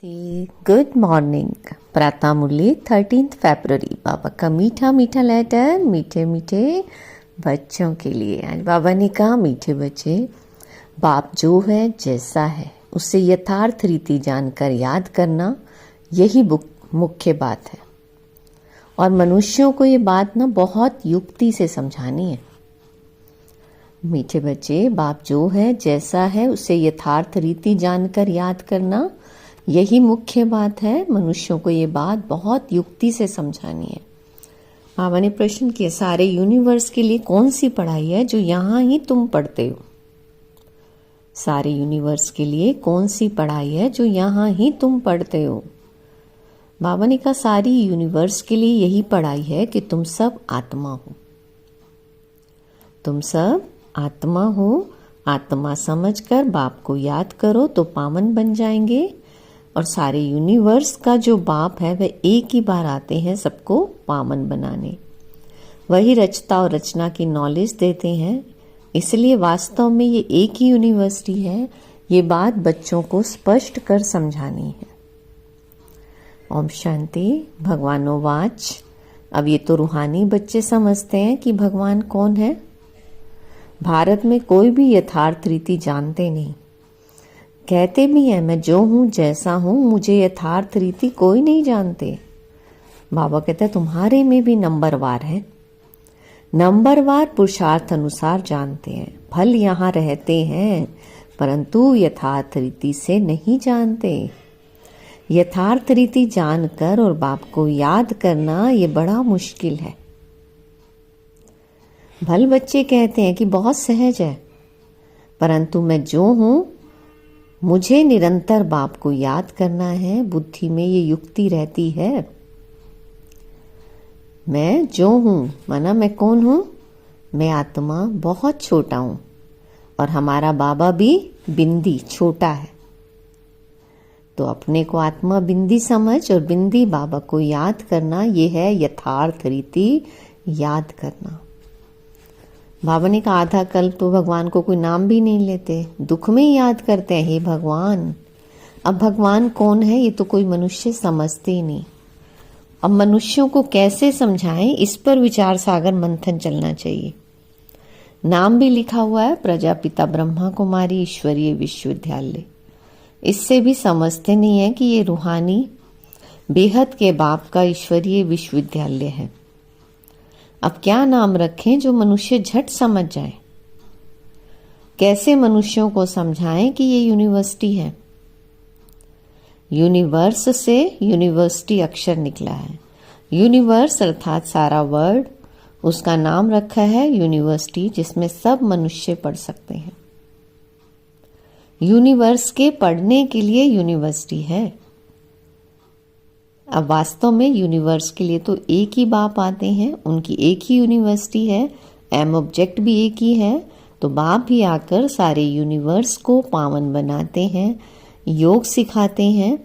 Good morning. प्रातः मुरली 13 फरवरी। बाबा का मीठा मीठा लेटर मीठे मीठे बच्चों के लिए। आज बाबा ने कहा, मीठे बच्चे, बाप जो है जैसा है उसे यथार्थ रीति जानकर याद करना, यही मुख्य बात है। और मनुष्यों को ये बात ना बहुत युक्ति से समझानी है। मीठे बच्चे, बाप जो है जैसा है उसे यथार्थ रीति जानकर याद करना, यही मुख्य बात है। मनुष्यों को ये बात बहुत युक्ति से समझानी है। बाबा ने प्रश्न किया, सारे यूनिवर्स के लिए कौन सी पढ़ाई है जो यहाँ ही तुम पढ़ते हो? सारे यूनिवर्स के लिए कौन सी पढ़ाई है जो यहाँ ही तुम पढ़ते हो? बाबा ने कहा, सारी यूनिवर्स के लिए यही पढ़ाई है कि तुम सब आत्मा हो। तुम सब आत्मा हो। आत्मा समझकर बाप को याद करो तो पावन बन जाएंगे। और सारे यूनिवर्स का जो बाप है वह एक ही बार आते हैं सबको पावन बनाने। वही रचता और रचना की नॉलेज देते हैं। इसलिए वास्तव में ये एक ही यूनिवर्सिटी है। ये बात बच्चों को स्पष्ट कर समझानी है। ओम शांति। भगवानोवाच। अब ये तो रूहानी बच्चे समझते हैं कि भगवान कौन है। भारत में कोई भी यथार्थ रीति जानते नहीं। कहते भी हैं, मैं जो हूं जैसा हूं, मुझे यथार्थ रीति कोई नहीं जानते। बाबा कहते हैं, तुम्हारे में भी नंबरवार है। नंबरवार पुरुषार्थ अनुसार जानते हैं। फल यहाँ रहते हैं परंतु यथार्थ रीति से नहीं जानते। यथार्थ रीति जानकर और बाप को याद करना ये बड़ा मुश्किल है। भल बच्चे कहते हैं कि बहुत सहज है, परंतु मैं जो हूं मुझे निरंतर बाप को याद करना है। बुद्धि में ये युक्ति रहती है। मैं जो हूं माना मैं कौन हूं? मैं आत्मा बहुत छोटा हूं और हमारा बाबा भी बिंदी छोटा है। तो अपने को आत्मा बिंदी समझ और बिंदी बाबा को याद करना, ये है यथार्थ रीति याद करना। बाबा ने कहा, आधा कल्प तो भगवान को कोई नाम भी नहीं लेते, दुख में ही याद करते हैं, हे भगवान। अब भगवान कौन है ये तो कोई मनुष्य समझते ही नहीं। अब मनुष्यों को कैसे समझाएं, इस पर विचार सागर मंथन चलना चाहिए। नाम भी लिखा हुआ है, प्रजापिता ब्रह्मा कुमारी ईश्वरीय विश्वविद्यालय। इससे भी समझते नहीं है कि ये रूहानी बेहद के बाप का ईश्वरीय विश्वविद्यालय है। अब क्या नाम रखें जो मनुष्य झट समझ जाए? कैसे मनुष्यों को समझाएं कि ये यूनिवर्सिटी है? यूनिवर्स से यूनिवर्सिटी अक्षर निकला है। यूनिवर्स अर्थात सारा वर्ड, उसका नाम रखा है यूनिवर्सिटी, जिसमें सब मनुष्य पढ़ सकते हैं। यूनिवर्स के पढ़ने के लिए यूनिवर्सिटी है। अब वास्तव में यूनिवर्स के लिए तो एक ही बाप आते हैं, उनकी एक ही यूनिवर्सिटी है, एम ऑब्जेक्ट भी एक ही है। तो बाप भी आकर सारे यूनिवर्स को पावन बनाते हैं, योग सिखाते हैं।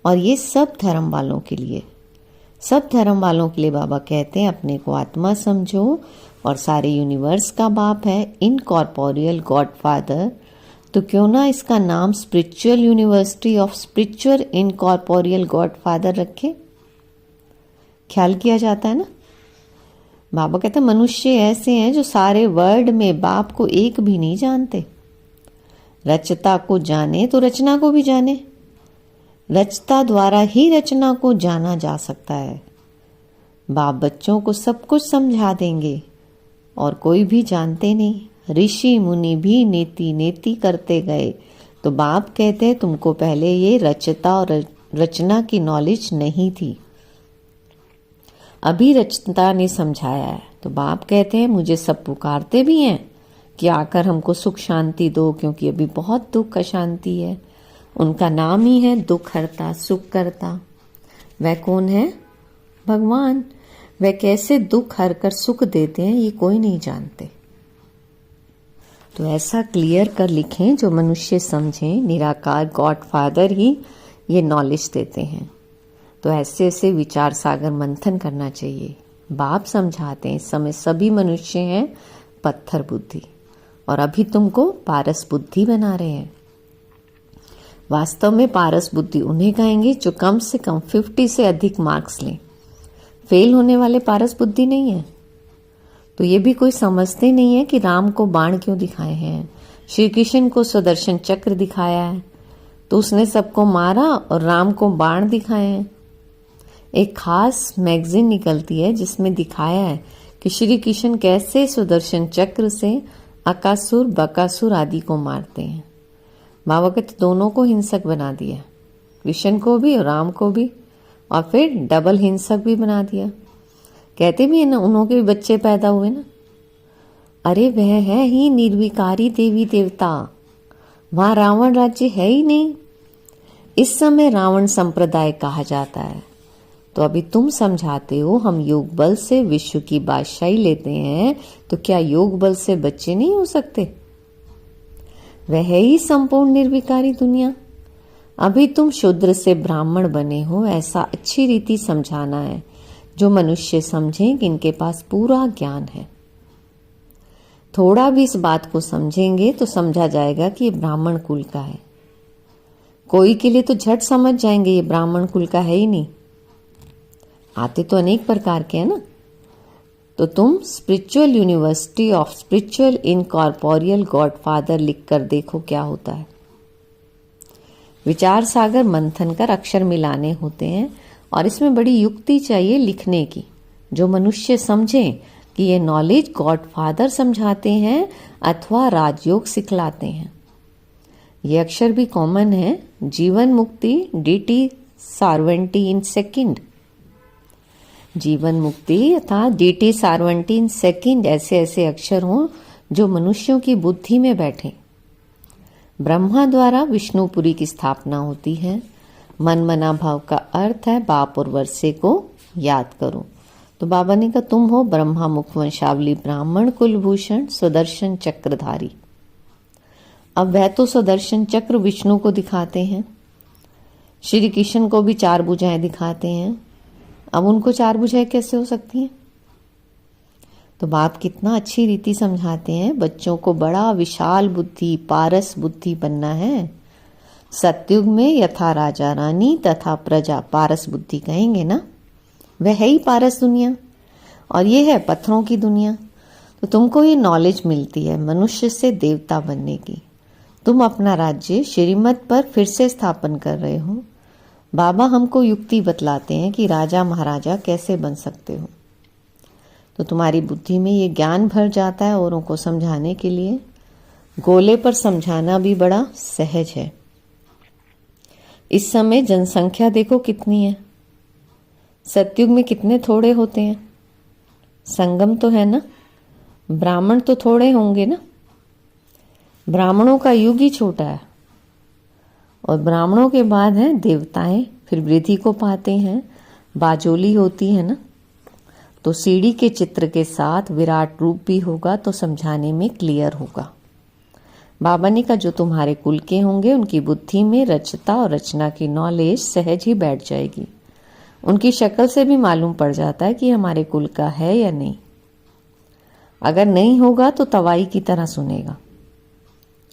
और ये सब धर्म वालों के लिए, सब धर्म वालों के लिए बाबा कहते हैं, अपने को आत्मा समझो और सारे यूनिवर्स का बाप है, इनकॉर्पोरियल गॉड फादर। तो क्यों ना इसका नाम spiritual university of spiritual incorporeal God father रखे। ख्याल किया जाता है ना। बाबा कहते हैं, मनुष्य ऐसे हैं जो सारे वर्ल्ड में बाप को एक भी नहीं जानते। रचता को जाने तो रचना को भी जाने। रचता द्वारा ही रचना को जाना जा सकता है। बाप बच्चों को सब कुछ समझा देंगे और कोई भी जानते नहीं। ऋषि मुनि भी नेति नेति करते गए। तो बाप कहते हैं, तुमको पहले ये रचता और रचना की नॉलेज नहीं थी, अभी रचता ने समझाया है। तो बाप कहते हैं, मुझे सब पुकारते भी हैं कि आकर हमको सुख शांति दो, क्योंकि अभी बहुत दुख अशांति है। उनका नाम ही है दुख हरता सुख करता। वह कौन है? भगवान। वह कैसे दुख हर कर सुख देते हैं ये कोई नहीं जानते। तो ऐसा क्लियर कर लिखें जो मनुष्य समझें। निराकार गॉड फादर ही ये नॉलेज देते हैं। तो ऐसे ऐसे विचार सागर मंथन करना चाहिए। बाप समझाते हैं, इस समय सभी मनुष्य हैं पत्थर बुद्धि, और अभी तुमको पारस बुद्धि बना रहे हैं। वास्तव में पारस बुद्धि उन्हें कहेंगे जो कम से कम 50 से अधिक मार्क्स लें। फेल होने वाले पारस बुद्धि नहीं है। तो ये भी कोई समझते नहीं है कि राम को बाण क्यों दिखाए हैं, श्री कृष्ण को सुदर्शन चक्र दिखाया है तो उसने सबको मारा और राम को बाण दिखाए हैं। एक खास मैगजीन निकलती है जिसमें दिखाया है कि श्री कृष्ण कैसे सुदर्शन चक्र से अकासुर बकासुर आदि को मारते हैं। बाबा कहते दोनों को हिंसक बना दिया, कृष्ण को भी और राम को भी, और फिर डबल हिंसक भी बना दिया। कहते भी है ना, उन्होंने भी बच्चे पैदा हुए ना। अरे वह है ही निर्विकारी देवी देवता, वहां रावण राज्य है ही नहीं। इस समय रावण संप्रदाय कहा जाता है। तो अभी तुम समझाते हो हम योग बल से विश्व की बादशाही लेते हैं, तो क्या योग बल से बच्चे नहीं हो सकते? वह है ही संपूर्ण निर्विकारी दुनिया। अभी तुम शूद्र से ब्राह्मण बने हो, ऐसा अच्छी रीति समझाना है जो मनुष्य समझें कि इनके पास पूरा ज्ञान है। थोड़ा भी इस बात को समझेंगे तो समझा जाएगा कि ये ब्राह्मण कुल का है। कोई के लिए तो झट समझ जाएंगे ये ब्राह्मण कुल का है ही नहीं। आते तो अनेक प्रकार के हैं ना। तो तुम spiritual university of spiritual incorporeal godfather लिखकर देखो क्या होता है। विचार सागर मंथन कर अक्षर मिलाने होते हैं और इसमें बड़ी युक्ति चाहिए लिखने की, जो मनुष्य समझें कि ये नॉलेज गॉडफादर समझाते हैं अथवा राजयोग सिखलाते हैं। ये अक्षर भी कॉमन है, जीवन मुक्ति DT सार्वंटी इन सेकंड, जीवन मुक्ति अर्थात DT सार्वंटी इन सेकंड, ऐसे ऐसे अक्षर हों जो मनुष्यों की बुद्धि में बैठे। ब्रह्मा द्वारा विष्णुपुरी की स्थापना होती है। मन मना भाव का अर्थ है बाप और वर्षे को याद करो। तो बाबा ने कहा तुम हो ब्रह्मा मुख वंशावली ब्राह्मण कुलभूषण सुदर्शन चक्रधारी। अब वह तो सुदर्शन चक्र विष्णु को दिखाते हैं, श्री कृष्ण को भी 4 भुजाएं दिखाते हैं। अब उनको 4 भुजाएं कैसे हो सकती हैं? तो बाप कितना अच्छी रीति समझाते हैं, बच्चों को बड़ा विशाल बुद्धि पारस बुद्धि बनना है। सतयुग में यथा राजा रानी तथा प्रजा पारस बुद्धि कहेंगे ना, वह है ही पारस दुनिया और ये है पत्थरों की दुनिया। तो तुमको ये नॉलेज मिलती है मनुष्य से देवता बनने की। तुम अपना राज्य श्रीमत पर फिर से स्थापन कर रहे हो। बाबा हमको युक्ति बतलाते हैं कि राजा महाराजा कैसे बन सकते हो। तो तुम्हारी बुद्धि में ये ज्ञान भर जाता है औरों को समझाने के लिए। गोले पर समझाना भी बड़ा सहज है। इस समय जनसंख्या देखो कितनी है, सतयुग में कितने थोड़े होते हैं। संगम तो है ना, ब्राह्मण तो थोड़े होंगे ना, ब्राह्मणों का युग ही छोटा है। और ब्राह्मणों के बाद है देवताएं, फिर वृद्धि को पाते हैं, बाजोली होती है ना। तो सीढ़ी के चित्र के साथ विराट रूप भी होगा तो समझाने में क्लियर होगा। बाबा ने कहा जो तुम्हारे कुल के होंगे उनकी बुद्धि में रचता और रचना की नॉलेज सहज ही बैठ जाएगी। उनकी शक्ल से भी मालूम पड़ जाता है कि हमारे कुल का है या नहीं। अगर नहीं होगा तो तवाई की तरह सुनेगा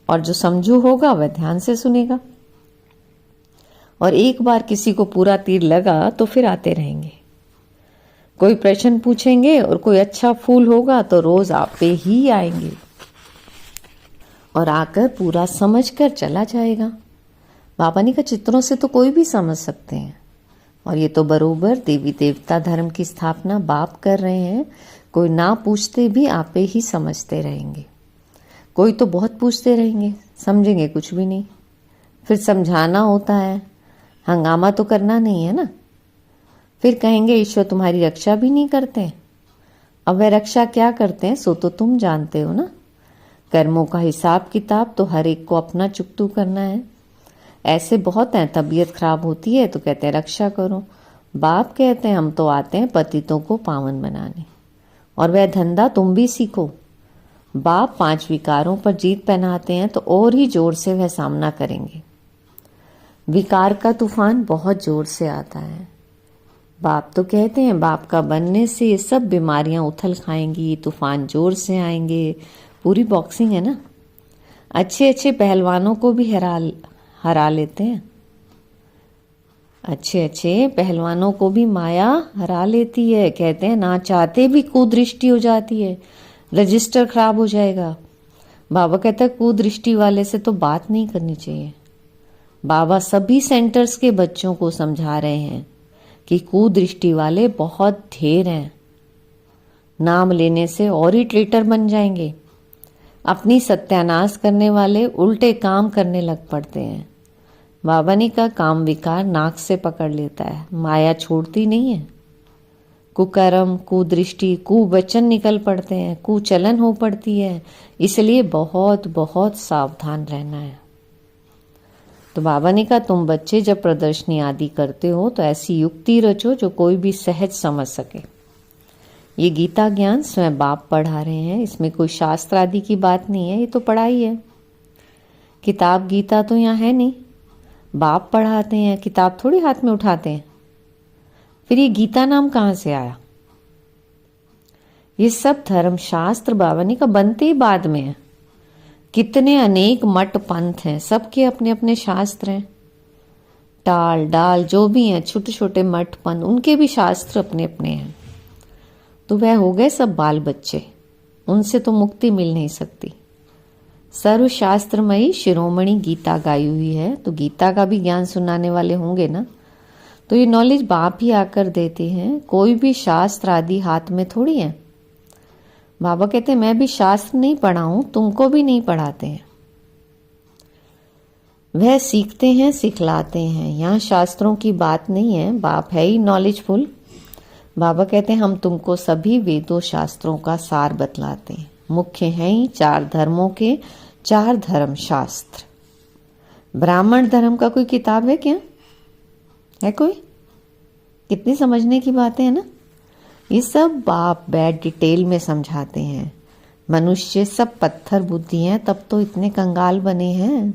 और जो समझू होगा वह ध्यान से सुनेगा। और एक बार किसी को पूरा तीर लगा तो फिर आते रहेंगे। कोई प्रश्न पूछेंगे और कोई अच्छा फूल होगा तो रोज आप पे ही आएंगे और आकर पूरा समझकर चला जाएगा। बाबा ने कहा चित्रों से तो कोई भी समझ सकते हैं। और ये तो बरोबर देवी देवता धर्म की स्थापना बाप कर रहे हैं। कोई ना पूछते भी आपे ही समझते रहेंगे, कोई तो बहुत पूछते रहेंगे, समझेंगे कुछ भी नहीं। फिर समझाना होता है, हंगामा तो करना नहीं है ना। फिर कहेंगे ईश्वर तुम्हारी रक्षा भी नहीं करते। अब वह रक्षा क्या करते हैं सो तो तुम जानते हो ना। कर्मों का हिसाब किताब तो हर एक को अपना चुकतू करना है। ऐसे बहुत हैं, तबीयत खराब होती है तो कहते हैं रक्षा करो। बाप कहते हैं हम तो आते हैं पतितों को पावन बनाने, और वह धंधा तुम भी सीखो। बाप 5 विकारों पर जीत पहनाते हैं तो और ही जोर से वह सामना करेंगे। विकार का तूफान बहुत जोर से आता है। बाप तो कहते हैं बाप का बनने से ये सब बीमारियां उथल खाएंगी, तूफान जोर से आएंगे। पूरी बॉक्सिंग है ना। अच्छे अच्छे पहलवानों को भी हरा लेते हैं। अच्छे अच्छे पहलवानों को भी माया हरा लेती है। कहते हैं ना चाहते भी कुदृष्टि हो जाती है, रजिस्टर खराब हो जाएगा। बाबा कहता है कुदृष्टि वाले से तो बात नहीं करनी चाहिए। बाबा सभी सेंटर्स के बच्चों को समझा रहे हैं कि कुदृष्टि वाले बहुत ढेर हैं। नाम लेने से और ही ट्रेटर बन जाएंगे। अपनी सत्यानाश करने वाले उल्टे काम करने लग पड़ते हैं। बाबा ने कहा काम विकार नाक से पकड़ लेता है, माया छोड़ती नहीं है। कुकर्म, कुदृष्टि, कुवचन निकल पड़ते हैं, कुचलन हो पड़ती है। इसलिए बहुत बहुत सावधान रहना है। तो बाबा ने कहा तुम बच्चे जब प्रदर्शनी आदि करते हो तो ऐसी युक्ति रचो जो कोई भी सहज समझ सके। ये गीता ज्ञान स्वयं बाप पढ़ा रहे हैं, इसमें कोई शास्त्र आदि की बात नहीं है, ये तो पढ़ाई है। किताब गीता तो यहाँ है नहीं, बाप पढ़ाते हैं, किताब थोड़ी हाथ में उठाते हैं। फिर ये गीता नाम कहाँ से आया? ये सब धर्मशास्त्र बाबा ने का बनते ही बाद में है। कितने अनेक मठ पंथ हैं, सबके अपने अपने शास्त्र हैं। टाल डाल जो भी हैं, छोटे छोटे मठ पंथ, उनके भी शास्त्र अपने अपने हैं। तो वह हो गए सब बाल बच्चे, उनसे तो मुक्ति मिल नहीं सकती। सर्वशास्त्रमयी शिरोमणि गीता गाई हुई है, तो गीता का भी ज्ञान सुनाने वाले होंगे ना। तो ये नॉलेज बाप ही आकर देते हैं, कोई भी शास्त्र आदि हाथ में थोड़ी है। बाबा कहते हैं मैं भी शास्त्र नहीं पढ़ा हूं, तुमको भी नहीं पढ़ाते हैं। वह सीखते हैं, सिखलाते हैं। यहाँ शास्त्रों की बात नहीं है, बाप है ही नॉलेजफुल। बाबा कहते हैं हम तुमको सभी वेदों शास्त्रों का सार बतलाते हैं। मुख्य हैं ही 4 धर्मों के 4 धर्म शास्त्र। ब्राह्मण धर्म का कोई किताब है क्या? है कोई? कितनी समझने की बातें हैं ना। ये सब बाप बैठ डिटेल में समझाते हैं। मनुष्य सब पत्थर बुद्धि हैं, तब तो इतने कंगाल बने हैं।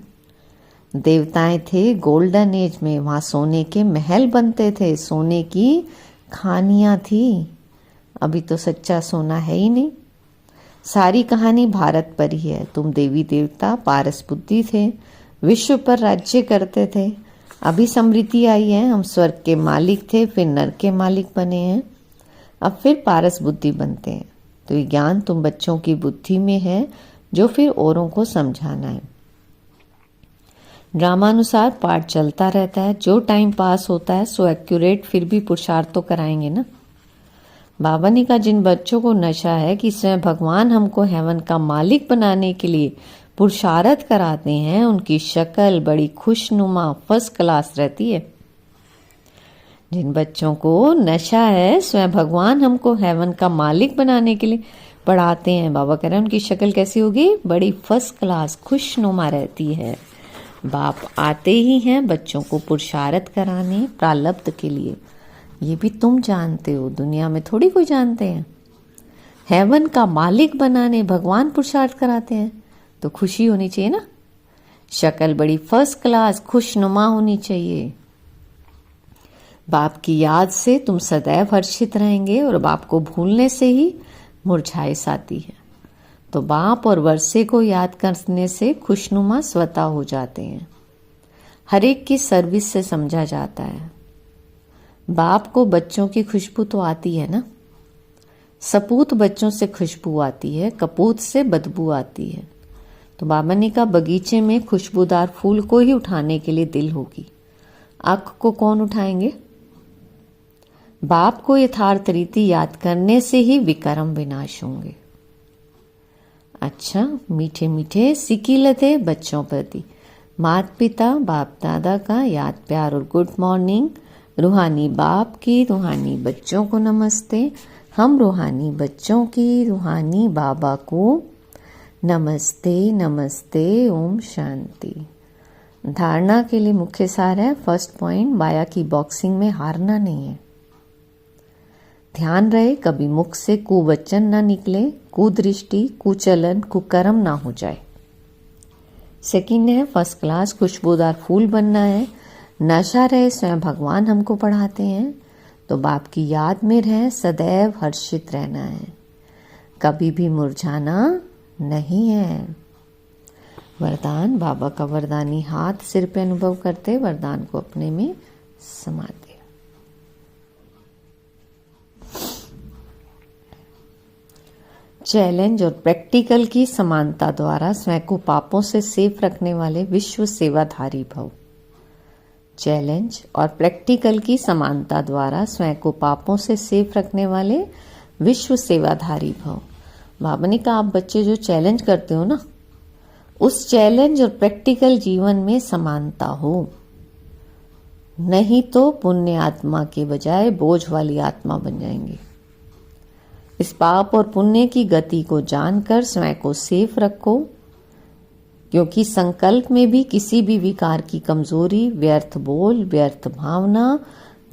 देवताएं थे गोल्डन एज में, वहां सोने के महल बनते थे, सोने की खानियां थी। अभी तो सच्चा सोना है ही नहीं। सारी कहानी भारत पर ही है। तुम देवी देवता पारस बुद्धि थे, विश्व पर राज्य करते थे। अभी समृद्धि आई है, हम स्वर्ग के मालिक थे, फिर नर के मालिक बने हैं, अब फिर पारस बुद्धि बनते हैं। तो ये ज्ञान तुम बच्चों की बुद्धि में है, जो फिर औरों को समझाना है। ड्रामानुसार पाठ चलता रहता है, जो टाइम पास होता है सो एक्यूरेट फिर भी पुरुषार्थ तो कराएंगे ना। बाबा ने कहा जिन बच्चों को नशा है कि स्वयं भगवान हमको हेवन का मालिक बनाने के लिए पुरुषार्थ कराते हैं, उनकी शक्ल बड़ी खुशनुमा फर्स्ट क्लास रहती है। जिन बच्चों को नशा है स्वयं भगवान हमको हेवन का मालिक बनाने के लिए पढ़ाते हैं, बाबा कह रहे हैं उनकी शक्ल कैसी होगी? बड़ी फर्स्ट क्लास खुशनुमा रहती है। बाप आते ही हैं बच्चों को पुरुषार्थ कराने प्रारब्ध के लिए। ये भी तुम जानते हो, दुनिया में थोड़ी कोई जानते हैं। हेवन का मालिक बनाने भगवान पुरुषार्थ कराते हैं, तो खुशी होनी चाहिए ना। शक्ल बड़ी फर्स्ट क्लास खुशनुमा होनी चाहिए। बाप की याद से तुम सदैव हर्षित रहेंगे, और बाप को भूलने से ही मुरझाइश आती है। तो बाप और वर्षे को याद करने से खुशनुमा स्वतः हो जाते हैं। हर एक की सर्विस से समझा जाता है। बाप को बच्चों की खुशबू तो आती है ना। सपूत बच्चों से खुशबू आती है, कपूत से बदबू आती है। तो बाबा ने कहा बगीचे में खुशबूदार फूल को ही उठाने के लिए दिल होगी, आँख को कौन उठाएंगे? बाप को यथार्थ रीति याद करने से ही विकर्म विनाश होंगे। अच्छा, मीठे मीठे सिकीलते बच्चों प्रति माता पिता बाप दादा का याद प्यार और गुड मॉर्निंग। रूहानी बाप की रूहानी बच्चों को नमस्ते। हम रूहानी बच्चों की रूहानी बाबा को नमस्ते नमस्ते। ओम शांति। धारणा के लिए मुख्य सार है, फर्स्ट पॉइंट, माया की बॉक्सिंग में हारना नहीं है। ध्यान रहे कभी मुख से कुवचन ना निकले, कुदृष्टि कुचलन कुकर्म ना हो जाए। सेकंड है फर्स्ट क्लास खुशबूदार फूल बनना है। नशा रहे स्वयं भगवान हमको पढ़ाते हैं, तो बाप की याद में रहे, सदैव हर्षित रहना है, कभी भी मुरझाना नहीं है। वरदान। बाबा का वरदानी हाथ सिर पे अनुभव करते वरदान को अपने में समाते। चैलेंज और प्रैक्टिकल की समानता द्वारा स्वयं को पापों से सेफ रखने वाले विश्व सेवाधारी भव। चैलेंज और प्रैक्टिकल की समानता द्वारा स्वयं को पापों से सेफ रखने वाले विश्व सेवाधारी भव। बाबा ने कहा आप बच्चे जो चैलेंज करते हो ना, उस चैलेंज और प्रैक्टिकल जीवन में समानता हो, नहीं तो पुण्य आत्मा के बजाय बोझ वाली आत्मा बन जाएंगे। इस पाप और पुण्य की गति को जानकर स्वयं को सेफ रखो, क्योंकि संकल्प में भी किसी भी विकार की कमजोरी, व्यर्थ बोल, व्यर्थ भावना,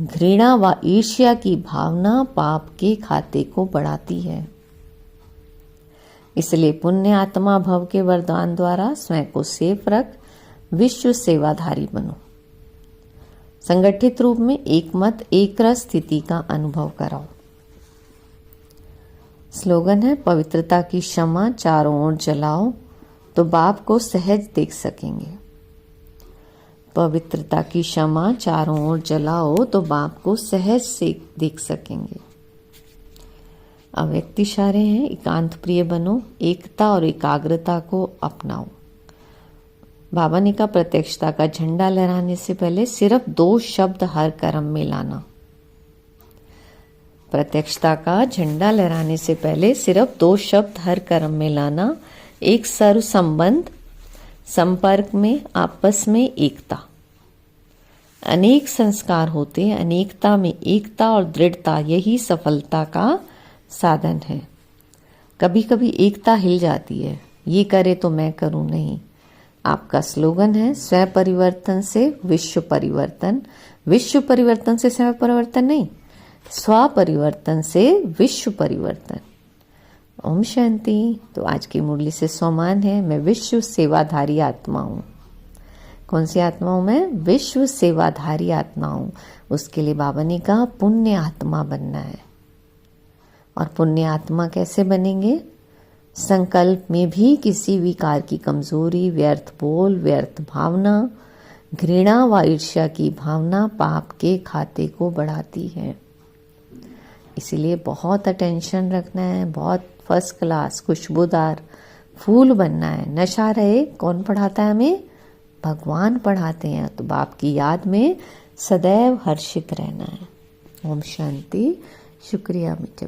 घृणा व ईर्ष्या की भावना पाप के खाते को बढ़ाती है। इसलिए पुण्य आत्मा भव के वरदान द्वारा स्वयं को सेफ रख विश्व सेवाधारी बनो। संगठित रूप में एक मत एक रस स्थिति का अनुभव कराओ। स्लोगन है पवित्रता की क्षमा चारों ओर जलाओ तो बाप को सहज देख सकेंगे। पवित्रता की क्षमा चारों ओर जलाओ तो बाप को सहज से देख सकेंगे। अव्यक्त इशारे हैं, एकांत प्रिय बनो, एकता और एकाग्रता को अपनाओ। बाबा ने कहा प्रत्यक्षता का झंडा लहराने से पहले सिर्फ 2 शब्द हर कर्म में लाना। प्रत्यक्षता का झंडा लहराने से पहले सिर्फ 2 शब्द हर कर्म में लाना। एक सर्व संबंध, संपर्क में आपस में एकता। अनेक संस्कार होते, अनेकता में एकता और दृढ़ता यही सफलता का साधन है। कभी कभी एकता हिल जाती है, ये करे तो मैं करूं नहीं। आपका स्लोगन है स्वयं परिवर्तन से विश्व परिवर्तन। विश्व परिवर्तन से स्वयं परिवर्तन नहीं, स्व परिवर्तन से विश्व परिवर्तन। ओम शांति। तो आज की मुरली से सम्मान है, मैं विश्व सेवाधारी आत्मा हूँ। कौन सी आत्मा हूँ मैं? विश्व सेवाधारी आत्मा हूँ। उसके लिए बाबा ने कहा पुण्य आत्मा बनना है। और पुण्य आत्मा कैसे बनेंगे? संकल्प में भी किसी विकार की कमजोरी, व्यर्थ बोल, व्यर्थ भावना, घृणा व ईर्ष्या की भावना पाप के खाते को बढ़ाती है। इसीलिए बहुत अटेंशन रखना है, बहुत फर्स्ट क्लास खुशबूदार फूल बनना है। नशा रहे, कौन पढ़ाता है हमें? भगवान पढ़ाते हैं। तो बाप की याद में सदैव हर्षित रहना है। ओम शांति। शुक्रिया बेटे।